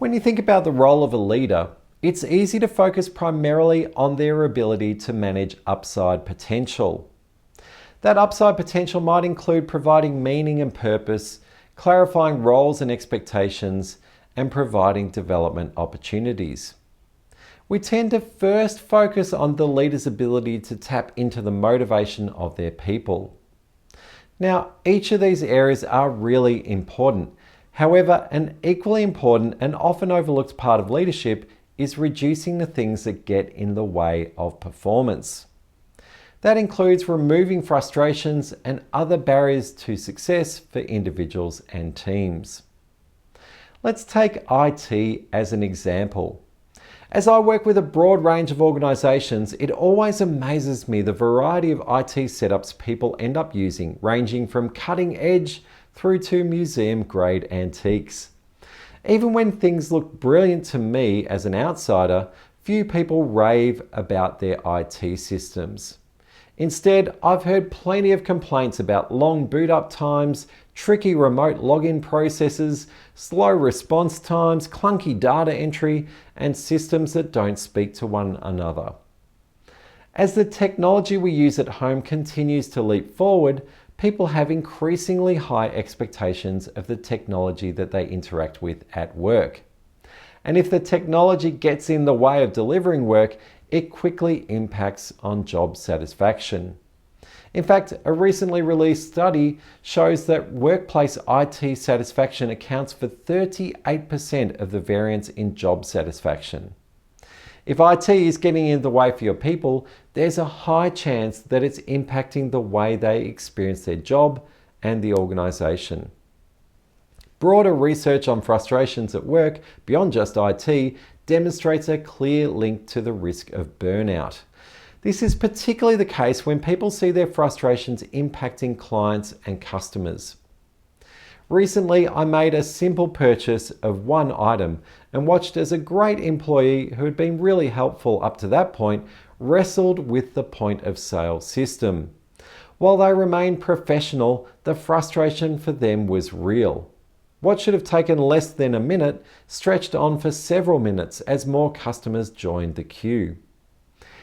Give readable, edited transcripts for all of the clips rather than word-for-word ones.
When you think about the role of a leader, it's easy to focus primarily on their ability to manage upside potential. That upside potential might include providing meaning and purpose, clarifying roles and expectations, and providing development opportunities. We tend to first focus on the leader's ability to tap into the motivation of their people. Now, each of these areas are really important. However, an equally important and often overlooked part of leadership is reducing the things that get in the way of performance. That includes removing frustrations and other barriers to success for individuals and teams. Let's take IT as an example. As I work with a broad range of organisations, it always amazes me the variety of IT setups people end up using, ranging from cutting edge through to museum grade antiques. Even when things look brilliant to me as an outsider, few people rave about their IT systems. Instead, I've heard plenty of complaints about long boot up times, tricky remote login processes, slow response times, clunky data entry, and systems that don't speak to one another. As the technology we use at home continues to leap forward, people have increasingly high expectations of the technology that they interact with at work. And if the technology gets in the way of delivering work, it quickly impacts on job satisfaction. In fact, a recently released study shows that workplace IT satisfaction accounts for 38% of the variance in job satisfaction. If IT is getting in the way for your people, there's a high chance that it's impacting the way they experience their job and the organisation. Broader research on frustrations at work, beyond just IT, demonstrates a clear link to the risk of burnout. This is particularly the case when people see their frustrations impacting clients and customers. Recently, I made a simple purchase of one item and watched as a great employee who had been really helpful up to that point wrestled with the point of sale system. While they remained professional, the frustration for them was real. What should have taken less than a minute stretched on for several minutes as more customers joined the queue.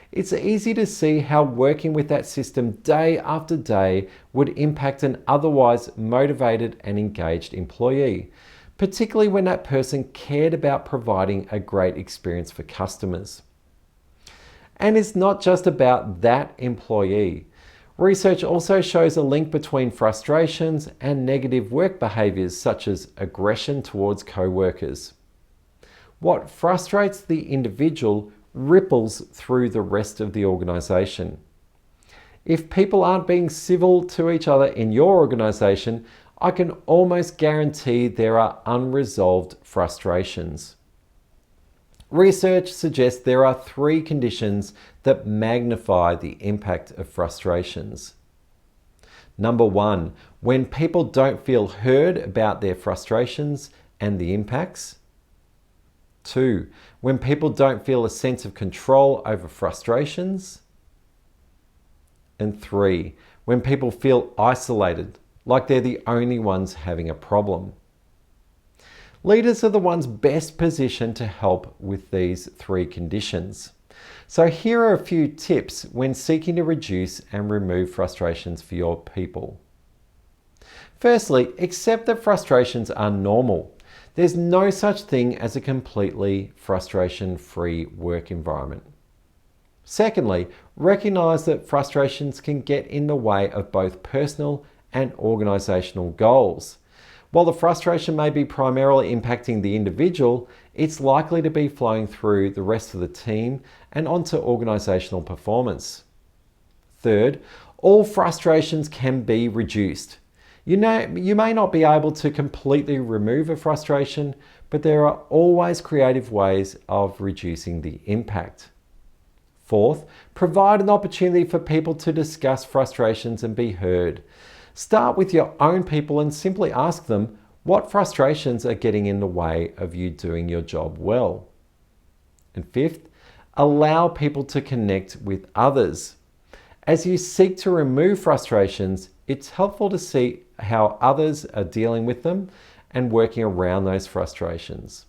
It's easy to see how working with that system day after day would impact an otherwise motivated and engaged employee, particularly when that person cared about providing a great experience for customers. And it's not just about that employee. Research also shows a link between frustrations and negative work behaviours such as aggression towards co-workers. What frustrates the individual ripples through the rest of the organisation. If people aren't being civil to each other in your organisation, I can almost guarantee there are unresolved frustrations. Research suggests there are 3 conditions that magnify the impact of frustrations. Number 1, when people don't feel heard about their frustrations and the impacts. 2, when people don't feel a sense of control over frustrations. And 3, when people feel isolated, like they're the only ones having a problem. Leaders are the ones best positioned to help with these 3 conditions. So here are a few tips when seeking to reduce and remove frustrations for your people. Firstly, accept that frustrations are normal. There's no such thing as a completely frustration-free work environment. Secondly, recognize that frustrations can get in the way of both personal and organizational goals. While the frustration may be primarily impacting the individual, it's likely to be flowing through the rest of the team and onto organizational performance. Third, all frustrations can be reduced. You may not be able to completely remove a frustration, but there are always creative ways of reducing the impact. Fourth, provide an opportunity for people to discuss frustrations and be heard. Start with your own people and simply ask them what frustrations are getting in the way of you doing your job well. And fifth, allow people to connect with others. As you seek to remove frustrations, it's helpful to see how others are dealing with them and working around those frustrations.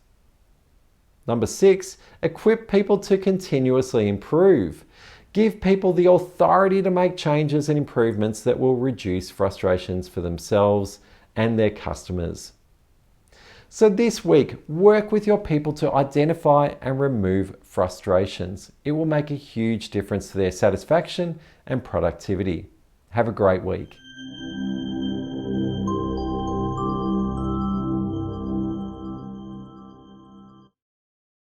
Number 6, equip people to continuously improve. Give people the authority to make changes and improvements that will reduce frustrations for themselves and their customers. So this week, work with your people to identify and remove frustrations. It will make a huge difference to their satisfaction and productivity. Have a great week.